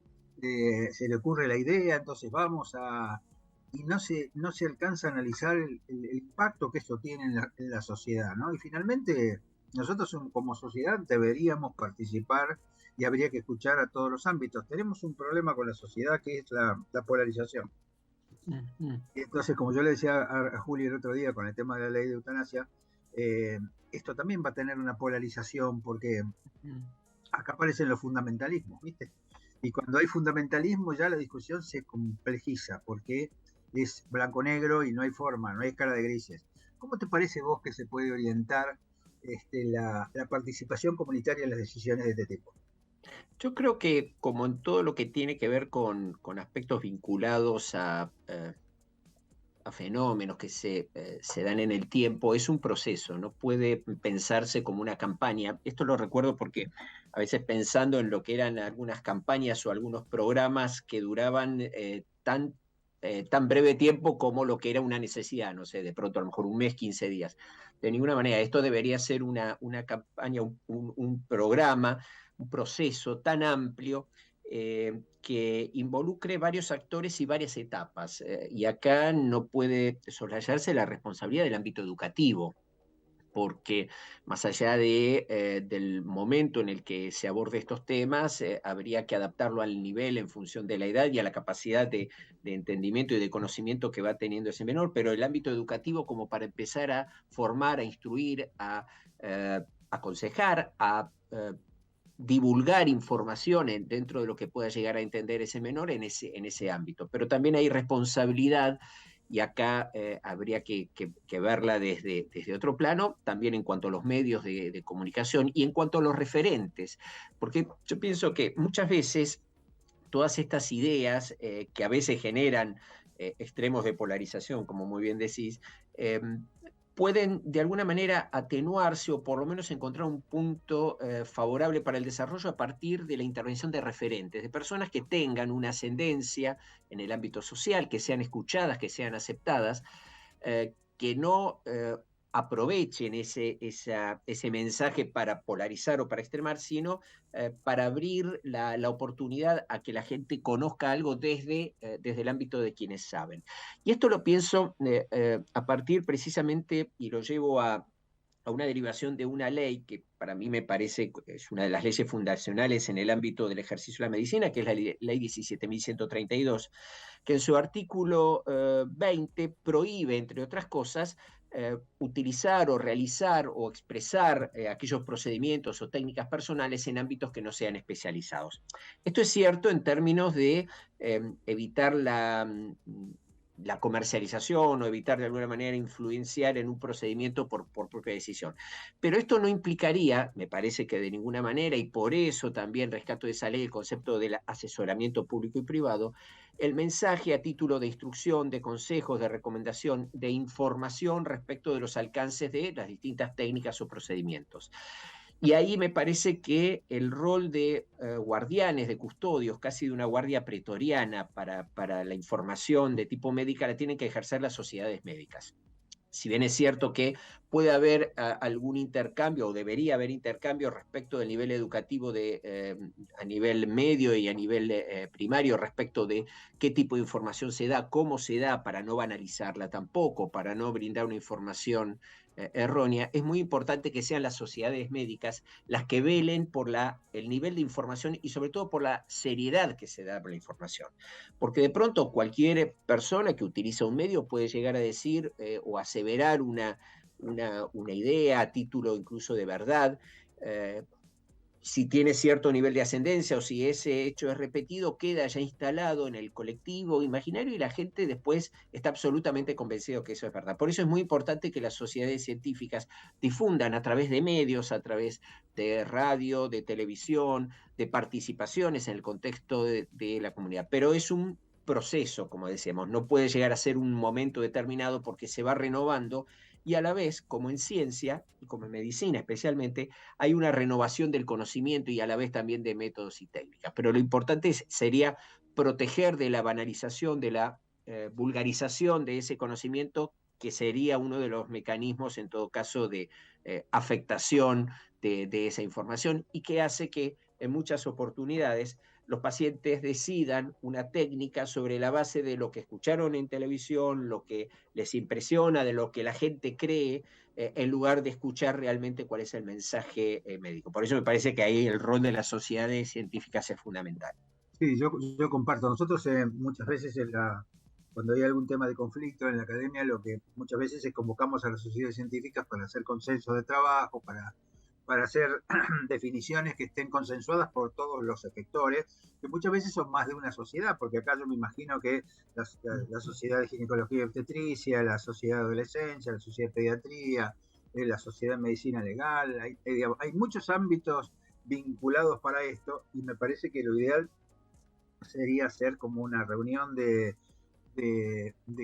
la idea, entonces vamos a... Y no se alcanza a analizar el impacto que eso tiene en la sociedad, ¿no? Y finalmente... Nosotros como sociedad deberíamos participar y habría que escuchar a todos los ámbitos. Tenemos un problema con la sociedad que es la polarización. Y entonces, como yo le decía a Juli el otro día con el tema de la ley de eutanasia, esto también va a tener una polarización porque acá aparecen los fundamentalismos, ¿viste? Y cuando hay fundamentalismo ya la discusión se complejiza porque es blanco-negro y no hay forma, no hay escala de grises. ¿Cómo te parece vos que se puede orientar la participación comunitaria en las decisiones de este tipo? Yo creo que, como en todo lo que tiene que ver con aspectos vinculados a fenómenos que se dan en el tiempo, es un proceso, no puede pensarse como una campaña. Esto lo recuerdo porque a veces pensando en lo que eran algunas campañas o algunos programas que duraban tan breve tiempo como lo que era una necesidad, no sé, de pronto a lo mejor un mes, 15 días. De ninguna manera, esto debería ser una campaña, un programa, un proceso tan amplio que involucre varios actores y varias etapas. Y acá no puede soslayarse la responsabilidad del ámbito educativo, porque más allá del momento en el que se aborde estos temas, habría que adaptarlo al nivel en función de la edad y a la capacidad de entendimiento y de conocimiento que va teniendo ese menor, pero el ámbito educativo como para empezar a formar, a instruir, a aconsejar, a divulgar información dentro de lo que pueda llegar a entender ese menor en ese ámbito. Pero también hay responsabilidad, y acá habría que verla desde otro plano, también en cuanto a los medios de comunicación y en cuanto a los referentes, porque yo pienso que muchas veces todas estas ideas que a veces generan extremos de polarización, como muy bien decís, pueden de alguna manera atenuarse o por lo menos encontrar un punto favorable para el desarrollo a partir de la intervención de referentes, de personas que tengan una ascendencia en el ámbito social, que sean escuchadas, que sean aceptadas, que no aprovechen ese mensaje para polarizar o para extremar, sino para abrir la oportunidad a que la gente conozca algo desde el ámbito de quienes saben. Y esto lo pienso a partir precisamente, y lo llevo a una derivación de una ley que para mí me parece es una de las leyes fundacionales en el ámbito del ejercicio de la medicina, que es la ley 17.132, que en su artículo 20 prohíbe, entre otras cosas, utilizar o realizar o expresar aquellos procedimientos o técnicas personales en ámbitos que no sean especializados. Esto es cierto en términos de evitar la comercialización o evitar de alguna manera influenciar en un procedimiento por propia decisión. Pero esto no implicaría, me parece que de ninguna manera, y por eso también rescato de esa ley el concepto del asesoramiento público y privado, el mensaje a título de instrucción, de consejos, de recomendación, de información respecto de los alcances de las distintas técnicas o procedimientos. Y ahí me parece que el rol de guardianes, de custodios, casi de una guardia pretoriana para la información de tipo médica, la tienen que ejercer las sociedades médicas. Si bien es cierto que puede haber algún intercambio, o debería haber intercambio respecto del nivel educativo a nivel medio y a nivel primario, respecto de qué tipo de información se da, cómo se da, para no banalizarla tampoco, para no brindar una información errónea, es muy importante que sean las sociedades médicas las que velen por el nivel de información y sobre todo por la seriedad que se da por la información. Porque de pronto cualquier persona que utiliza un medio puede llegar a decir o aseverar una idea a título incluso de verdad, si tiene cierto nivel de ascendencia o si ese hecho es repetido, queda ya instalado en el colectivo imaginario y la gente después está absolutamente convencido que eso es verdad. Por eso es muy importante que las sociedades científicas difundan a través de medios, a través de radio, de televisión, de participaciones en el contexto de la comunidad. Pero es un proceso, como decíamos, no puede llegar a ser un momento determinado porque se va renovando y a la vez, como en ciencia y como en medicina especialmente, hay una renovación del conocimiento y a la vez también de métodos y técnicas. Pero lo importante sería proteger de la banalización, de la vulgarización de ese conocimiento, que sería uno de los mecanismos, en todo caso, de afectación de esa información y que hace que en muchas oportunidades los pacientes decidan una técnica sobre la base de lo que escucharon en televisión, lo que les impresiona, de lo que la gente cree, en lugar de escuchar realmente cuál es el mensaje médico. Por eso me parece que ahí el rol de las sociedades científicas es fundamental. Sí, yo comparto. Nosotros muchas veces cuando hay algún tema de conflicto en la academia, lo que muchas veces es convocamos a las sociedades científicas para hacer consensos de trabajo, para hacer definiciones que estén consensuadas por todos los efectores, que muchas veces son más de una sociedad, porque acá yo me imagino que la Sociedad de Ginecología y Obstetricia, la Sociedad de Adolescencia, la Sociedad de Pediatría, la Sociedad de Medicina Legal, hay muchos ámbitos vinculados para esto, y me parece que lo ideal sería hacer como una reunión de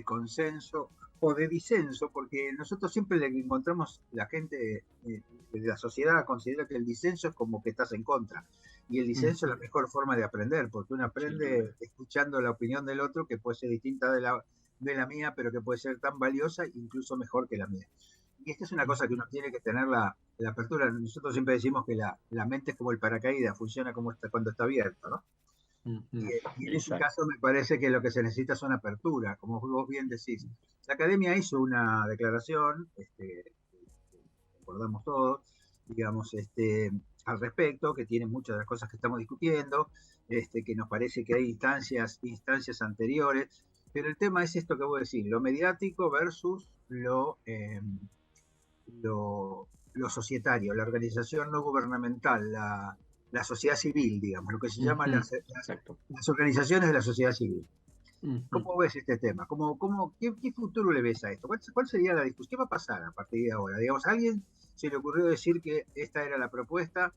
consenso o de disenso, porque nosotros siempre le encontramos, la gente de la sociedad considera que el disenso es como que estás en contra, y el disenso es la mejor forma de aprender, porque uno aprende escuchando la opinión del otro, que puede ser distinta de la mía, pero que puede ser tan valiosa, incluso mejor que la mía. Y esta es una cosa que uno tiene que tener la apertura. Nosotros siempre decimos que la mente es como el paracaídas, funciona como cuando está abierto, ¿no? Y en ese caso me parece que lo que se necesita son apertura, como vos bien decís. La academia hizo una declaración, recordamos todos, digamos, al respecto, que tiene muchas de las cosas que estamos discutiendo, que nos parece que hay instancias anteriores, pero el tema es esto que voy a decir, lo mediático versus lo societario, la organización no gubernamental, la sociedad civil, digamos, lo que se llama las organizaciones de la sociedad civil. ¿Cómo ves este tema? ¿Qué futuro le ves a esto? ¿Cuál sería la discusión? ¿Qué va a pasar a partir de ahora? Digamos, a alguien se le ocurrió decir que esta era la propuesta.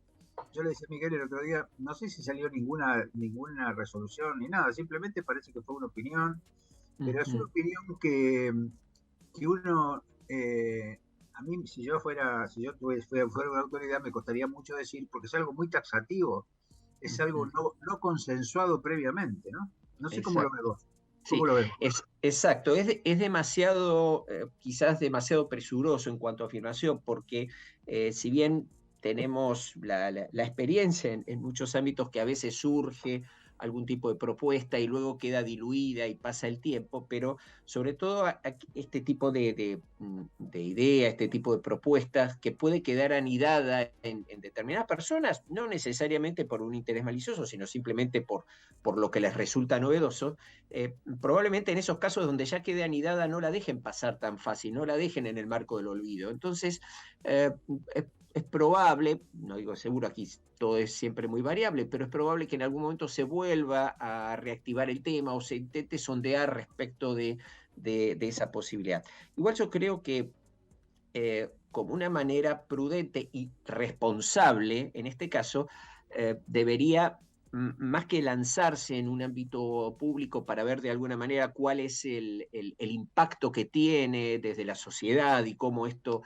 Yo le decía a Miguel el otro día, no sé si salió ninguna resolución ni nada, simplemente parece que fue una opinión, pero es una opinión que uno... a mí, si yo fuera una autoridad, me costaría mucho decir, porque es algo muy taxativo, es algo no consensuado previamente, ¿no? No sé cómo lo ves vos. ¿Cómo lo ves? Exacto, es demasiado, quizás demasiado presuroso en cuanto a afirmación, porque si bien tenemos la experiencia en muchos ámbitos que a veces surge algún tipo de propuesta y luego queda diluida y pasa el tiempo, pero sobre todo este tipo de idea, este tipo de propuestas que puede quedar anidada en determinadas personas, no necesariamente por un interés malicioso, sino simplemente por lo que les resulta novedoso, probablemente en esos casos donde ya quede anidada no la dejen pasar tan fácil, no la dejen en el marco del olvido. Entonces, es probable, no digo seguro, aquí todo es siempre muy variable, pero es probable que en algún momento se vuelva a reactivar el tema o se intente sondear respecto de esa posibilidad. Igual yo creo que como una manera prudente y responsable, en este caso, debería, más que lanzarse en un ámbito público para ver de alguna manera cuál es el impacto que tiene desde la sociedad y cómo esto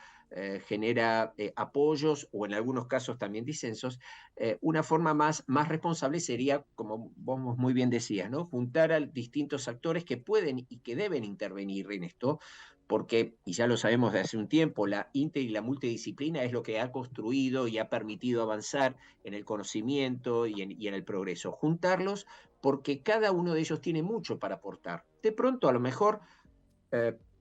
genera apoyos o en algunos casos también disensos, una forma más responsable sería, como vos muy bien decías, ¿no? Juntar a distintos actores que pueden y que deben intervenir en esto, porque, y ya lo sabemos de hace un tiempo, la inter y la multidisciplina es lo que ha construido y ha permitido avanzar en el conocimiento y en el progreso. Juntarlos porque cada uno de ellos tiene mucho para aportar. De pronto, a lo mejor,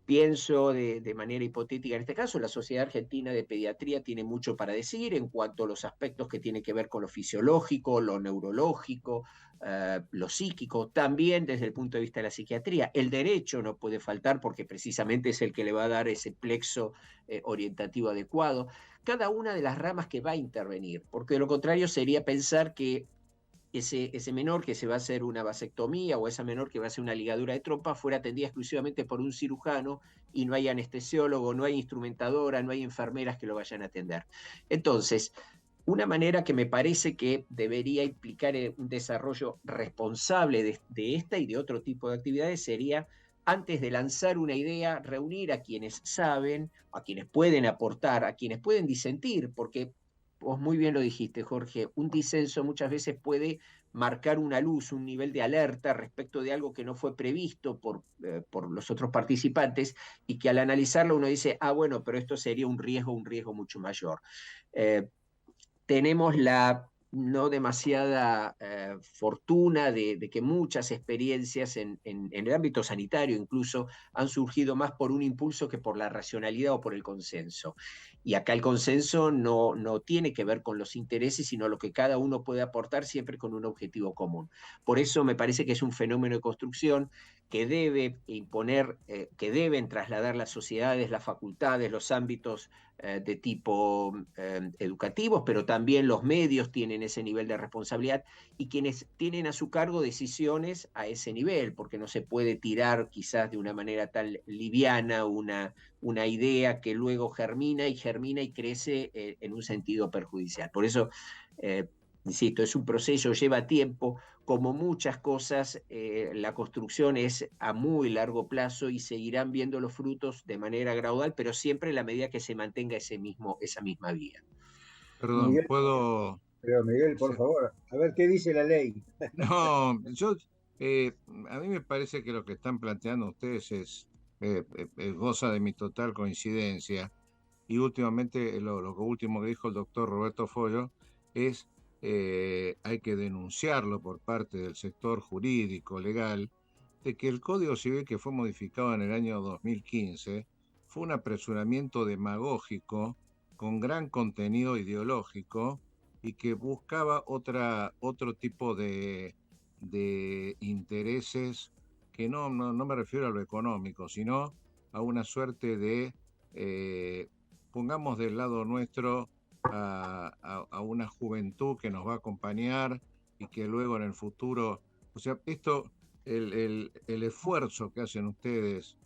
pienso de manera hipotética en este caso, la Sociedad Argentina de Pediatría tiene mucho para decir en cuanto a los aspectos que tienen que ver con lo fisiológico, lo neurológico, lo psíquico, también desde el punto de vista de la psiquiatría. El derecho no puede faltar porque precisamente es el que le va a dar ese plexo orientativo adecuado. Cada una de las ramas que va a intervenir, porque de lo contrario sería pensar que ese menor que se va a hacer una vasectomía o esa menor que va a hacer una ligadura de trompa fuera atendida exclusivamente por un cirujano y no hay anestesiólogo, no hay instrumentadora, no hay enfermeras que lo vayan a atender. Entonces, una manera que me parece que debería implicar un desarrollo responsable de esta y de otro tipo de actividades sería, antes de lanzar una idea, reunir a quienes saben, a quienes pueden aportar, a quienes pueden disentir, porque vos muy bien lo dijiste, Jorge, un disenso muchas veces puede marcar una luz, un nivel de alerta respecto de algo que no fue previsto por los otros participantes y que al analizarlo uno dice, bueno, pero esto sería un riesgo mucho mayor. Tenemos la no demasiada fortuna de que muchas experiencias en el ámbito sanitario incluso han surgido más por un impulso que por la racionalidad o por el consenso. Y acá el consenso no tiene que ver con los intereses, sino lo que cada uno puede aportar siempre con un objetivo común. Por eso me parece que es un fenómeno de construcción que debe imponer, que deben trasladar las sociedades, las facultades, los ámbitos de tipo educativos, pero también los medios tienen ese nivel de responsabilidad y quienes tienen a su cargo decisiones a ese nivel, porque no se puede tirar quizás de una manera tan liviana una idea que luego germina y crece en un sentido perjudicial. Por eso, insisto, es un proceso, lleva tiempo. Como muchas cosas, la construcción es a muy largo plazo y seguirán viendo los frutos de manera gradual, pero siempre en la medida que se mantenga esa misma vía. Perdón, Miguel, ¿puedo? pero Miguel, por favor, a ver qué dice la ley. No, a mí me parece que lo que están planteando ustedes goza de mi total coincidencia. Y últimamente, lo último que dijo el doctor Roberto Follo es hay que denunciarlo por parte del sector jurídico, legal, de que el Código Civil que fue modificado en el año 2015 fue un apresuramiento demagógico con gran contenido ideológico y que buscaba otro tipo de intereses que no me refiero a lo económico, sino a una suerte de pongamos del lado nuestro a una juventud que nos va a acompañar y que luego en el futuro, o sea, el esfuerzo que hacen ustedes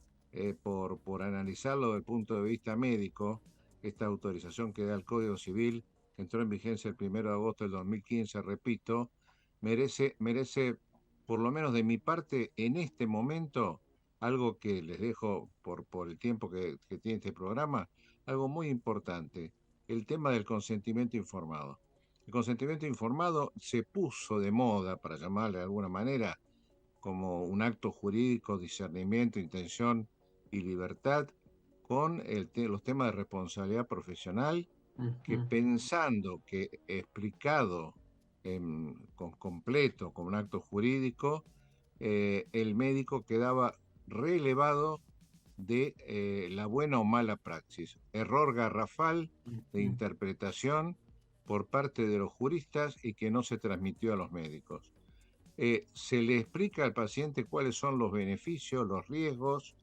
por analizarlo desde el punto de vista médico, esta autorización que da el Código Civil, que entró en vigencia el 1 de agosto del 2015, repito, merece, por lo menos de mi parte, en este momento, algo que les dejo por el tiempo que tiene este programa, algo muy importante, el tema del consentimiento informado. El consentimiento informado se puso de moda, para llamarle de alguna manera, como un acto jurídico, discernimiento, intención y libertad, con los temas de responsabilidad profesional, que pensando que explicado completo como un acto jurídico, el médico quedaba relevado de la buena o mala praxis, error garrafal de interpretación por parte de los juristas y que no se transmitió a los médicos. Se le explica al paciente cuáles son los beneficios, los riesgos,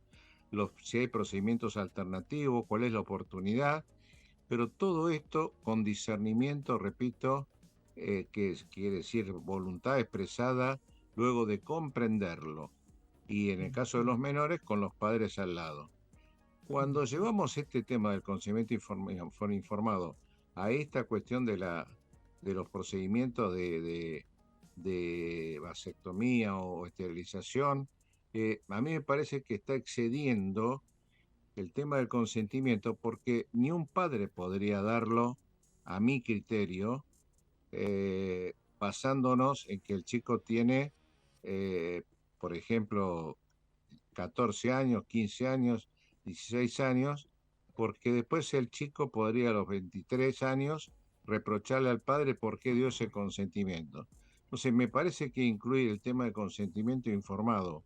si hay procedimientos alternativos, cuál es la oportunidad, pero todo esto con discernimiento, repito, que quiere decir voluntad expresada luego de comprenderlo, y en el caso de los menores, con los padres al lado. Cuando llevamos este tema del consentimiento informado a esta cuestión de los procedimientos de vasectomía o esterilización, a mí me parece que está excediendo el tema del consentimiento, porque ni un padre podría darlo, a mi criterio, basándonos en que el chico tiene, eh, por ejemplo, 14 años, 15 años, 16 años, porque después el chico podría a los 23 años reprocharle al padre por qué dio ese consentimiento. Entonces, me parece que incluir el tema de consentimiento informado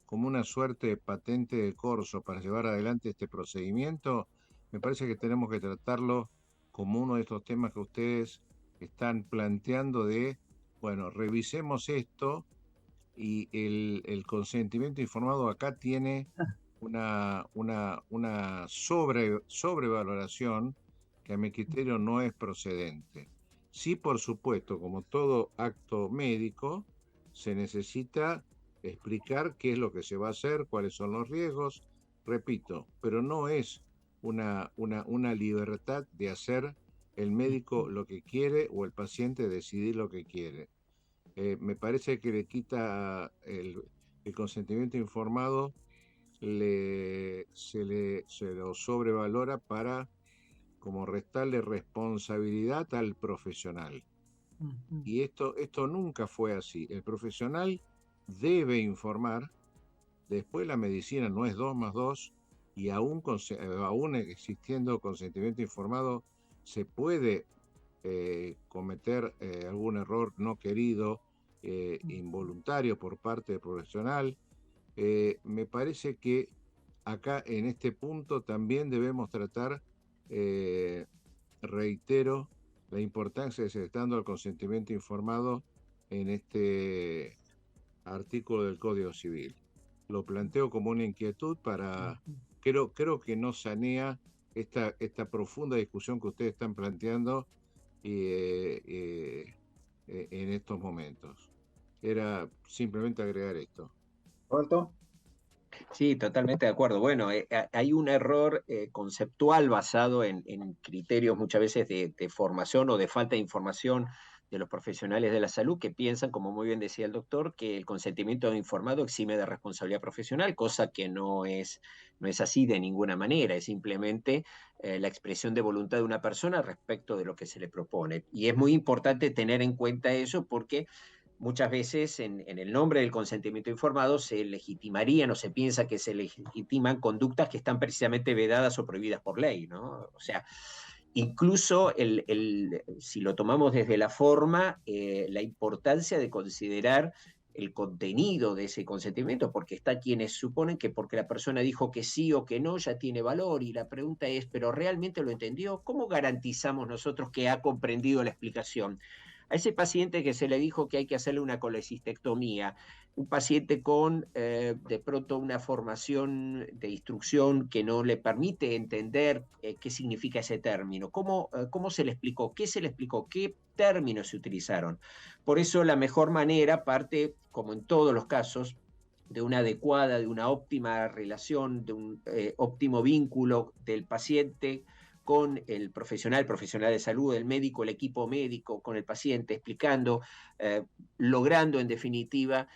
como una suerte de patente de corso para llevar adelante este procedimiento, me parece que tenemos que tratarlo como uno de estos temas que ustedes están planteando de, bueno, revisemos esto y el consentimiento informado acá tiene una sobrevaloración que a mi criterio no es procedente. Sí, por supuesto, como todo acto médico, se necesita explicar qué es lo que se va a hacer, cuáles son los riesgos, repito, pero no es una libertad de hacer el médico lo que quiere o el paciente decidir lo que quiere. Me parece que le quita el consentimiento informado, se lo sobrevalora para como restarle responsabilidad al profesional. Y esto nunca fue así. El profesional debe informar, después la medicina no es 2 más 2, y aún existiendo consentimiento informado, se puede cometer algún error no querido, involuntario por parte del profesional. Me parece que acá en este punto también debemos tratar, reitero, la importancia de se está dando el consentimiento informado en este artículo del Código Civil. Lo planteo como una inquietud para, creo que no sanea esta profunda discusión que ustedes están planteando en estos momentos. Era simplemente agregar esto. Roberto. Sí, totalmente de acuerdo. Bueno, hay un error conceptual basado en criterios muchas veces de formación o de falta de información de los profesionales de la salud que piensan, como muy bien decía el doctor, que el consentimiento informado exime de responsabilidad profesional, cosa que no es así de ninguna manera, es simplemente la expresión de voluntad de una persona respecto de lo que se le propone. Y es muy importante tener en cuenta eso porque muchas veces en el nombre del consentimiento informado se legitimarían o se piensa que se legitiman conductas que están precisamente vedadas o prohibidas por ley, ¿no? O sea, incluso si lo tomamos desde la forma, la importancia de considerar el contenido de ese consentimiento, porque está quienes suponen que porque la persona dijo que sí o que no ya tiene valor, y la pregunta es, ¿pero realmente lo entendió? ¿Cómo garantizamos nosotros que ha comprendido la explicación? A ese paciente que se le dijo que hay que hacerle una colecistectomía, un paciente con de pronto una formación de instrucción que no le permite entender qué significa ese término, cómo se le explicó, qué se le explicó, qué términos se utilizaron. Por eso la mejor manera, parte, como en todos los casos, de una adecuada, de una óptima relación, de un óptimo vínculo del paciente con el profesional de salud, el médico, el equipo médico, con el paciente, explicando, logrando en definitiva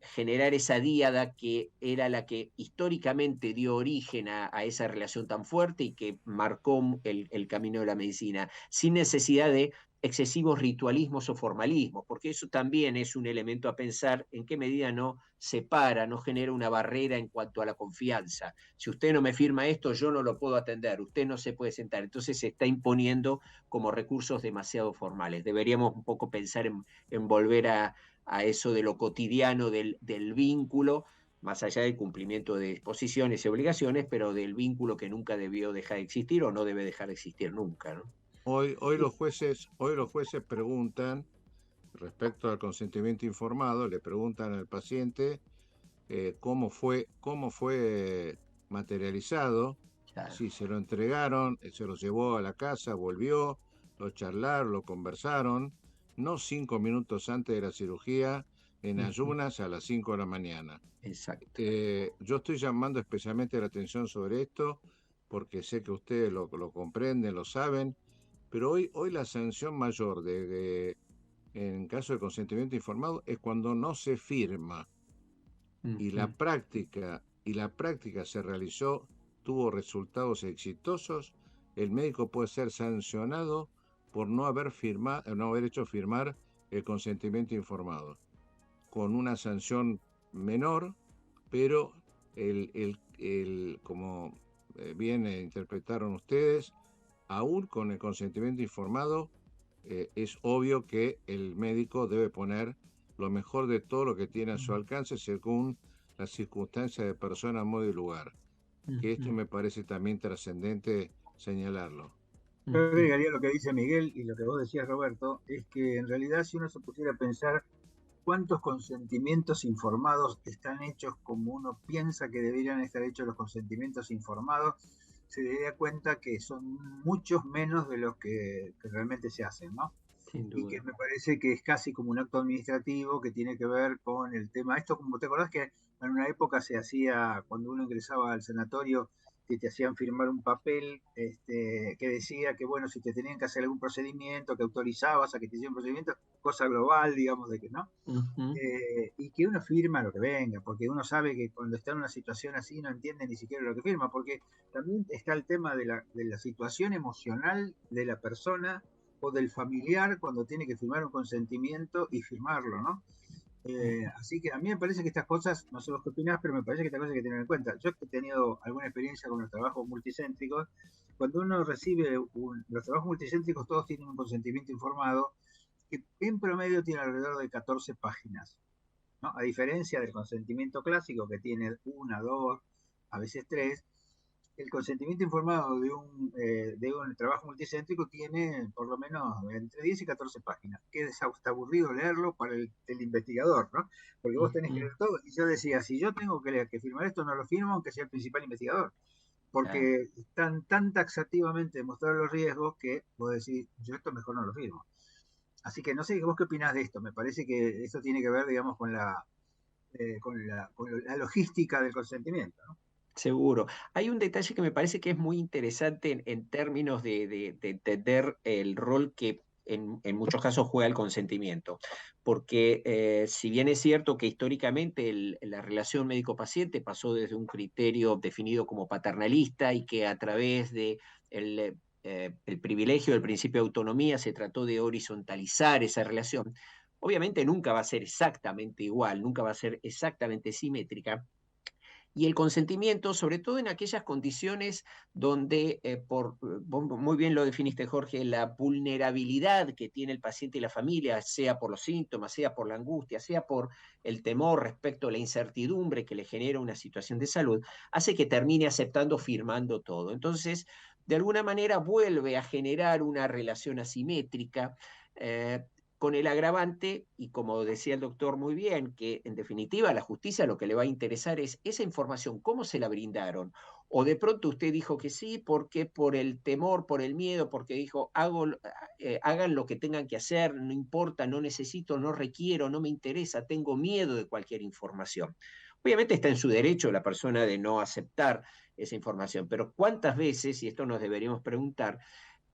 generar esa díada que era la que históricamente dio origen a esa relación tan fuerte y que marcó el camino de la medicina, sin necesidad de excesivos ritualismos o formalismos, porque eso también es un elemento a pensar en qué medida no separa, no genera una barrera en cuanto a la confianza. Si usted no me firma esto, yo no lo puedo atender, usted no se puede sentar. Entonces se está imponiendo como recursos demasiado formales. Deberíamos un poco pensar en volver a eso de lo cotidiano del vínculo, más allá del cumplimiento de disposiciones y obligaciones, pero del vínculo que nunca debió dejar de existir o no debe dejar de existir nunca, ¿no? Hoy los jueces preguntan respecto al consentimiento informado, le preguntan al paciente cómo fue materializado, claro, si se lo entregaron, se lo llevó a la casa, volvió, lo charlaron, lo conversaron, no 5 minutos antes de la cirugía, en ayunas a las 5 de la mañana. Exacto. Yo estoy llamando especialmente la atención sobre esto, porque sé que ustedes lo comprenden, lo saben, pero hoy la sanción mayor en caso de consentimiento informado es cuando no se firma. Y la práctica se realizó tuvo resultados exitosos, el médico puede ser sancionado por no haber hecho firmar el consentimiento informado, con una sanción menor, pero como bien interpretaron ustedes, aún con el consentimiento informado, es obvio que el médico debe poner lo mejor de todo lo que tiene a su alcance según las circunstancias de persona, modo y lugar. Que esto me parece también trascendente señalarlo. Yo agregaría lo que dice Miguel y lo que vos decías, Roberto, es que en realidad si uno se pusiera a pensar cuántos consentimientos informados están hechos como uno piensa que deberían estar hechos los consentimientos informados, se daría cuenta que son muchos menos de los que realmente se hacen, ¿no? Sin duda. Y que me parece que es casi como un acto administrativo que tiene que ver con el tema. Esto, como te acordás que en una época se hacía, cuando uno ingresaba al sanatorio, que te hacían firmar un papel que decía que, bueno, si te tenían que hacer algún procedimiento, que autorizabas a que te hicieran un procedimiento, cosa global, digamos, de que no. Y que uno firma lo que venga, porque uno sabe que cuando está en una situación así no entiende ni siquiera lo que firma, porque también está el tema de la situación emocional de la persona o del familiar cuando tiene que firmar un consentimiento y firmarlo, ¿no? Así que a mí me parece que estas cosas, no sé vos qué opinás, pero me parece que estas cosas hay que tener en cuenta. Yo he tenido alguna experiencia con los trabajos multicéntricos. Cuando uno recibe los trabajos multicéntricos, todos tienen un consentimiento informado que en promedio tiene alrededor de 14 páginas, ¿no? A diferencia del consentimiento clásico que tiene una, dos, a veces tres. El consentimiento informado de un trabajo multicéntrico tiene por lo menos entre 10 y 14 páginas, que es hasta aburrido leerlo para el investigador, ¿no? Porque vos tenés que leer todo. Y yo decía, si yo tengo que firmar esto, no lo firmo, aunque sea el principal investigador, porque están tan taxativamente demostrados los riesgos que vos decís, yo esto mejor no lo firmo. Así que no sé vos qué opinás de esto. Me parece que esto tiene que ver, digamos, con la logística del consentimiento, ¿no? Seguro. Hay un detalle que me parece que es muy interesante en términos de entender el rol que en muchos casos juega el consentimiento. Porque si bien es cierto que históricamente la relación médico-paciente pasó desde un criterio definido como paternalista y que a través de el privilegio del principio de autonomía se trató de horizontalizar esa relación, obviamente nunca va a ser exactamente igual, nunca va a ser exactamente simétrica. Y el consentimiento, sobre todo en aquellas condiciones donde, vos muy bien lo definiste, Jorge, la vulnerabilidad que tiene el paciente y la familia, sea por los síntomas, sea por la angustia, sea por el temor respecto a la incertidumbre que le genera una situación de salud, hace que termine aceptando, firmando todo. Entonces, de alguna manera vuelve a generar una relación asimétrica, con el agravante, y como decía el doctor muy bien, que en definitiva a la justicia lo que le va a interesar es esa información, cómo se la brindaron. O de pronto usted dijo que sí, porque por el temor, por el miedo, porque dijo, hagan lo que tengan que hacer, no importa, no necesito, no requiero, no me interesa, tengo miedo de cualquier información. Obviamente está en su derecho la persona de no aceptar esa información, pero ¿cuántas veces, y esto nos deberíamos preguntar,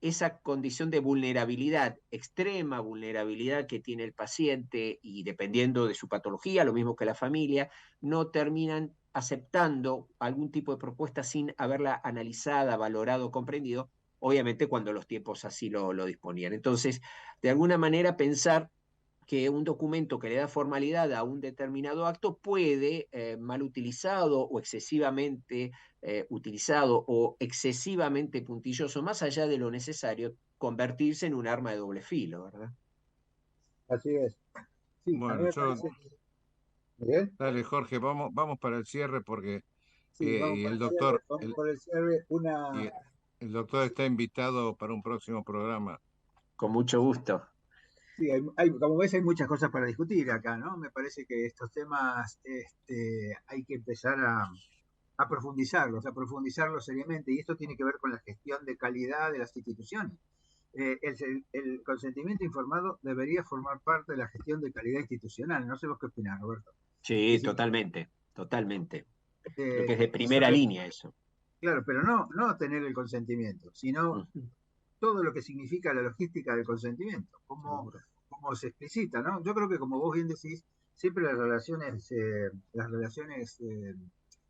esa condición de vulnerabilidad, extrema vulnerabilidad que tiene el paciente y dependiendo de su patología, lo mismo que la familia, no terminan aceptando algún tipo de propuesta sin haberla analizada, valorado, comprendido, obviamente cuando los tiempos así lo disponían. Entonces, de alguna manera pensar que un documento que le da formalidad a un determinado acto puede, mal utilizado o excesivamente utilizado o excesivamente puntilloso, más allá de lo necesario, convertirse en un arma de doble filo, ¿verdad? Así es. Sí, a mí Bueno, me parece. ¿Miguel? Dale, Jorge, vamos para el cierre porque Sí, vamos y por el el cierre. doctor, Vamos por el cierre. y el doctor está invitado para un próximo programa. Con mucho gusto. Sí, como ves, hay muchas cosas para discutir acá, ¿no? Me parece que estos temas hay que empezar a profundizarlos seriamente, y esto tiene que ver con la gestión de calidad de las instituciones. El consentimiento informado debería formar parte de la gestión de calidad institucional. No sé vos qué opinás, Roberto. Sí, totalmente, totalmente. Creo que es de Y primera línea eso. claro, pero no tener el consentimiento, sino todo lo que significa la logística del consentimiento, cómo se explicita, ¿no? Yo creo que, como vos bien decís, siempre las relaciones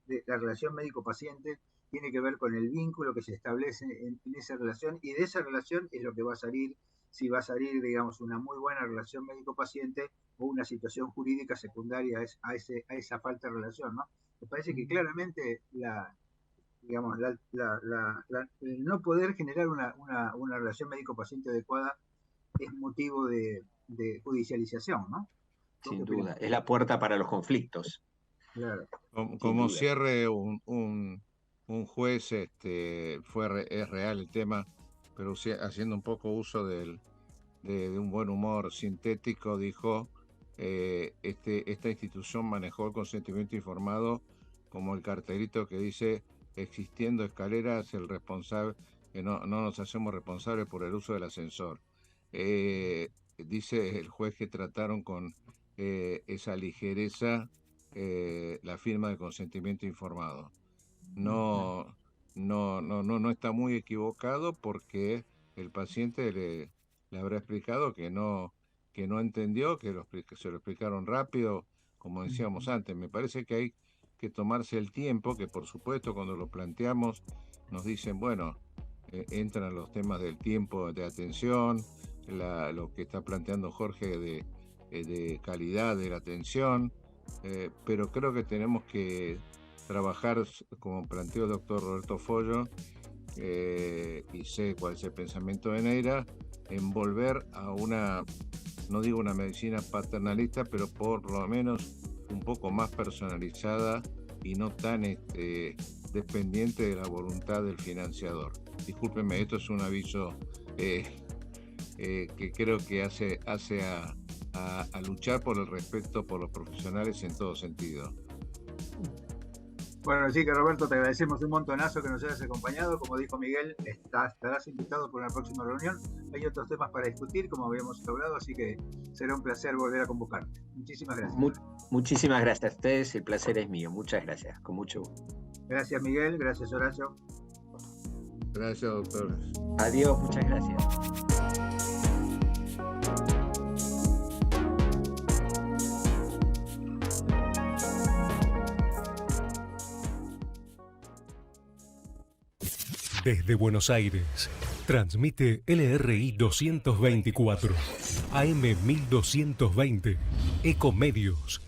de la relación médico-paciente tiene que ver con el vínculo que se establece en esa relación, y de esa relación es lo que va a salir, si va a salir, digamos, una muy buena relación médico-paciente o una situación jurídica secundaria a esa falta de relación, ¿no? Me parece que claramente el no poder generar una relación médico-paciente adecuada es motivo de judicialización, ¿no? Sin duda, es la puerta para los conflictos. Claro. Como cierre un juez, es real el tema, pero haciendo un poco uso de un buen humor sintético, dijo, esta institución manejó el consentimiento informado como el cartelito que dice, existiendo escaleras, el responsable, no nos hacemos responsables por el uso del ascensor. Dice el juez que trataron con esa ligereza la firma de consentimiento informado. No está muy equivocado, porque el paciente le habrá explicado que no entendió, que se lo explicaron rápido, como decíamos antes. Me parece que hay que tomarse el tiempo, que por supuesto cuando lo planteamos nos dicen, bueno, entran los temas del tiempo de atención, lo que está planteando Jorge de calidad de la atención, pero creo que tenemos que trabajar, como planteó el doctor Roberto Follo, y sé cuál es el pensamiento de Neira, en volver a no digo una medicina paternalista, pero por lo menos un poco más personalizada y no tan dependiente de la voluntad del financiador. Discúlpenme, esto es un aviso que creo que hace a luchar por el respeto por los profesionales en todo sentido. Bueno, así que Roberto, te agradecemos un montonazo que nos hayas acompañado. Como dijo Miguel, estarás invitado por una próxima reunión. Hay otros temas para discutir, como habíamos hablado, así que será un placer volver a convocarte. Muchísimas gracias. Muchísimas gracias a ustedes, el placer es mío. Muchas gracias, con mucho gusto. Gracias, Miguel. Gracias, Horacio. Gracias, doctores. Adiós, muchas gracias. Desde Buenos Aires, transmite LRI 224, AM 1220, Ecomedios.